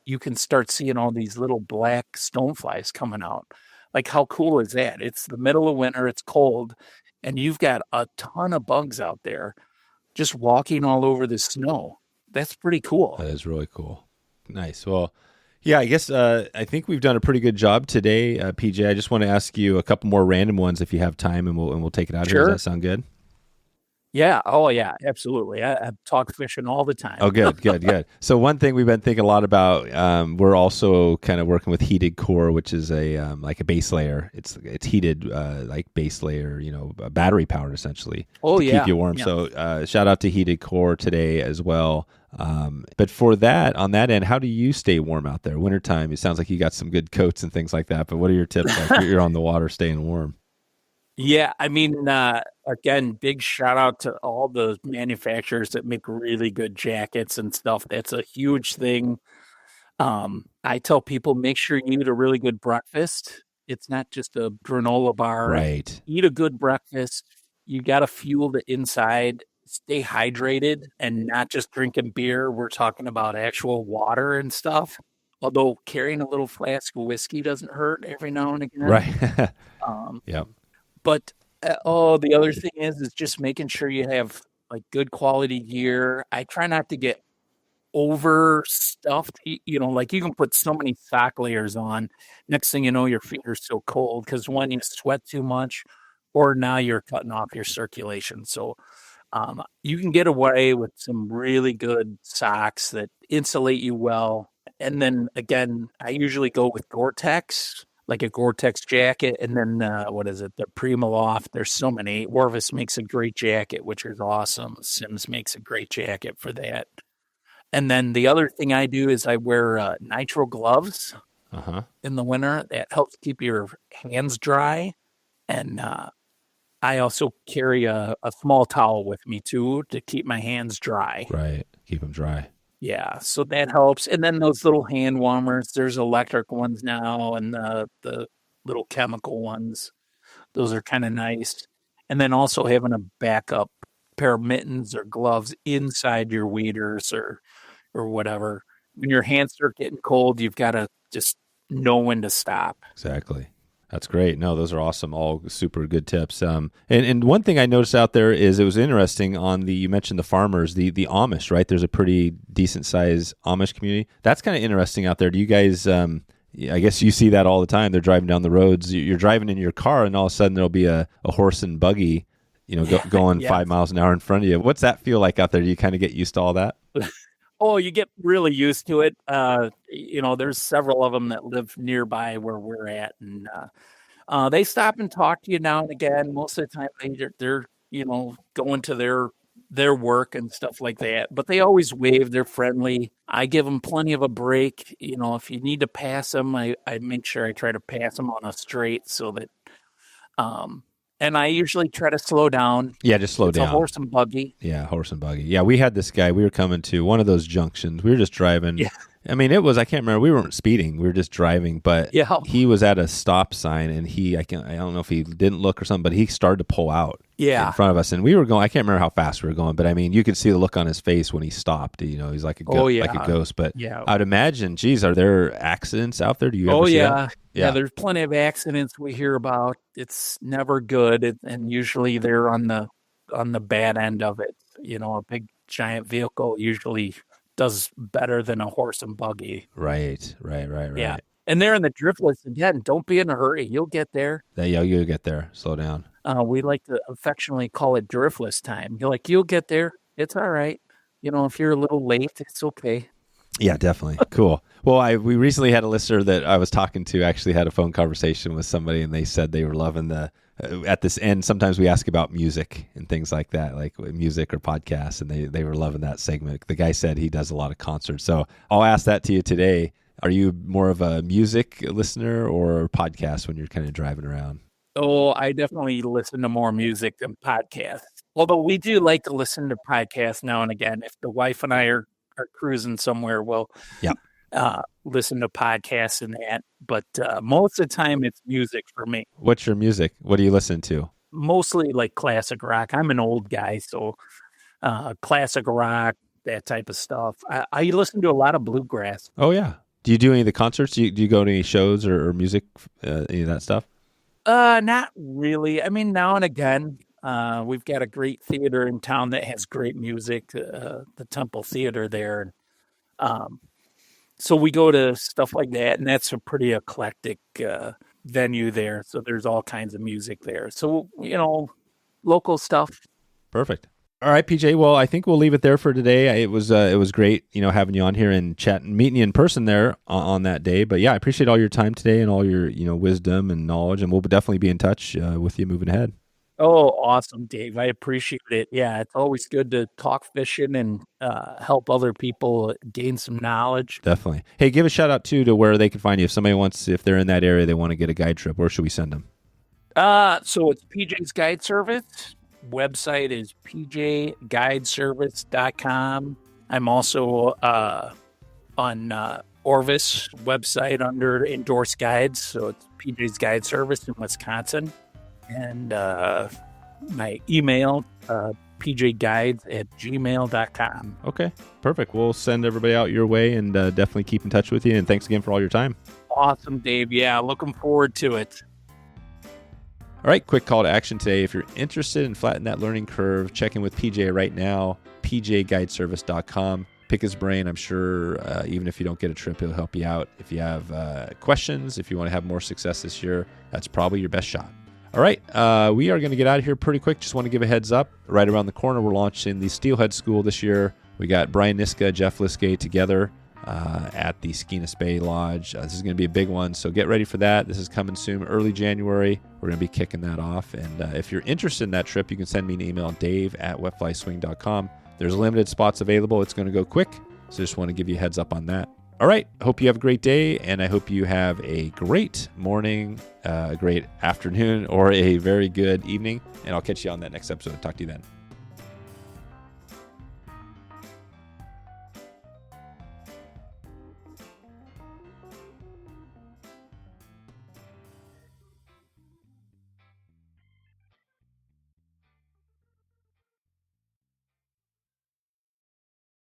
you can start seeing all these little black stoneflies coming out. Like, how cool is that? It's the middle of winter, it's cold, and you've got a ton of bugs out there just walking all over the snow. That's pretty cool. That is really cool. Nice. Well, yeah, I guess I think we've done a pretty good job today, PJ. I just want to ask you a couple more random ones if you have time, and we'll take it out here. Does that sound good? Yeah. Oh, yeah, absolutely. I talk fishing all the time. Oh, good. So one thing we've been thinking a lot about, we're also kind of working with heated core, which is a like a base layer. It's heated like base layer, battery powered essentially. Oh, to yeah. keep you warm. Yeah. So shout out to heated core today as well. But for that, on that end, how do you stay warm out there? Wintertime, it sounds like you got some good coats and things like that. But what are your tips? Like you're on the water, staying warm. Yeah, I mean, again, big shout out to all the manufacturers that make really good jackets and stuff. That's a huge thing. I tell people, make sure you eat a really good breakfast. It's not just a granola bar. Right. Eat a good breakfast. You got to fuel the inside. Stay hydrated and not just drinking beer. We're talking about actual water and stuff. Although carrying a little flask of whiskey doesn't hurt every now and again. Right. Yep. But the other thing is just making sure you have like good quality gear. I try not to get overstuffed. Like you can put so many sock layers on. Next thing you know, your feet are so cold because when you sweat too much, or now you're cutting off your circulation. So you can get away with some really good socks that insulate you well. And then again, I usually go with Gore-Tex, like a Gore-Tex jacket, and then the Primaloft. There's so many. Orvis makes a great jacket, which is awesome. Sims makes a great jacket for that. And then the other thing I do is I wear nitro gloves in the winter. That helps keep your hands dry. And I also carry a small towel with me too to keep my hands dry. Right, keep them dry. Yeah, so that helps. And then those little hand warmers, there's electric ones now and the little chemical ones. Those are kind of nice. And then also having a backup pair of mittens or gloves inside your waders or whatever. When your hands start getting cold, you've got to just know when to stop. Exactly. That's great. No, those are awesome. All super good tips. And one thing I noticed out there is it was interesting you mentioned the farmers, the Amish, right? There's a pretty decent size Amish community. That's kind of interesting out there. Do you guys, I guess you see that all the time. They're driving down the roads. You're driving in your car and all of a sudden there'll be a horse and buggy, going 5 miles an hour in front of you. What's that feel like out there? Do you kind of get used to all that? Oh, you get really used to it. There's several of them that live nearby where we're at, and they stop and talk to you now and again. Most of the time, they're going to their work and stuff like that. But they always wave. They're friendly. I give them plenty of a break. If you need to pass them, I make sure I try to pass them on a straight so that. And I usually try to slow down. Yeah, just slow down. It's a horse and buggy. Yeah, horse and buggy. Yeah, we had this guy. We were coming to one of those junctions. We were just driving. Yeah. I mean, I can't remember. We weren't speeding. We were just driving. But he was at a stop sign, and I don't know if he didn't look or something, but he started to pull out in front of us. And we were going, I can't remember how fast we were going, but I mean, you could see the look on his face when he stopped. He's like a ghost. But I'd imagine, geez, are there accidents out there? Do you ever see that? Yeah, there's plenty of accidents we hear about. It's never good, and usually they're on the on the bad end of it. A big giant vehicle usually does better than a horse and buggy. Right. Yeah. And they're in the Driftless again. Don't be in a hurry. You'll get there. Yeah, you'll get there. Slow down. We like to affectionately call it Driftless time. You'll get there. It's all right. If you're a little late, it's okay. Yeah, definitely. Cool. Well, we recently had a listener that I was talking to actually had a phone conversation with somebody, and they said they were loving at this end, sometimes we ask about music and things like that, like music or podcasts, and they were loving that segment. The guy said he does a lot of concerts. So I'll ask that to you today. Are you more of a music listener or podcast when you're kind of driving around? Oh, I definitely listen to more music than podcasts. Although we do like to listen to podcasts now and again. If the wife and I are cruising somewhere, we'll listen to podcasts and that. But most of the time, it's music for me. What's your music? What do you listen to? Mostly like classic rock. I'm an old guy, so classic rock, that type of stuff. I listen to a lot of bluegrass. Oh, yeah. Do you do any of the concerts? Do you go to any shows or music, any of that stuff? Not really. I mean, now and again, we've got a great theater in town that has great music, the Temple Theater there. So we go to stuff like that, and that's a pretty eclectic venue there. So there's all kinds of music there. So, local stuff. Perfect. All right, PJ. Well, I think we'll leave it there for today. It was great, having you on here and chatting, meeting you in person there on that day. But yeah, I appreciate all your time today and all your wisdom and knowledge, and we'll definitely be in touch with you moving ahead. Oh, awesome, Dave. I appreciate it. Yeah, it's always good to talk fishing and help other people gain some knowledge. Definitely. Hey, give a shout out too to where they can find you. If they're in that area, they want to get a guide trip. Where should we send them? So it's PJ's Guide Service. Website is pjguideservice.com. I'm also on Orvis website under Endorsed Guides, so it's PJ's Guide Service in Wisconsin. And my email, pjguides@gmail.com. Okay, perfect. We'll send everybody out your way and definitely keep in touch with you. And thanks again for all your time. Awesome, Dave. Yeah, looking forward to it. All right, quick call to action today. If you're interested in flattening that learning curve, check in with PJ right now, pjguideservice.com. Pick his brain. I'm sure even if you don't get a trip, he'll help you out. If you have questions, if you want to have more success this year, that's probably your best shot. All right, we are going to get out of here pretty quick. Just want to give a heads up. Right around the corner, we're launching the Steelhead School this year. We got Brian Niska, Jeff Liskay together at the Skeena Bay Lodge. This is going to be a big one, so get ready for that. This is coming soon, early January. We're going to be kicking that off. And if you're interested in that trip, you can send me an email, dave@wetflyswing.com. There's limited spots available. It's going to go quick, so just want to give you a heads up on that. All right, hope you have a great day, and I hope you have a great morning, a great afternoon, or a very good evening, and I'll catch you on that next episode. Talk to you then.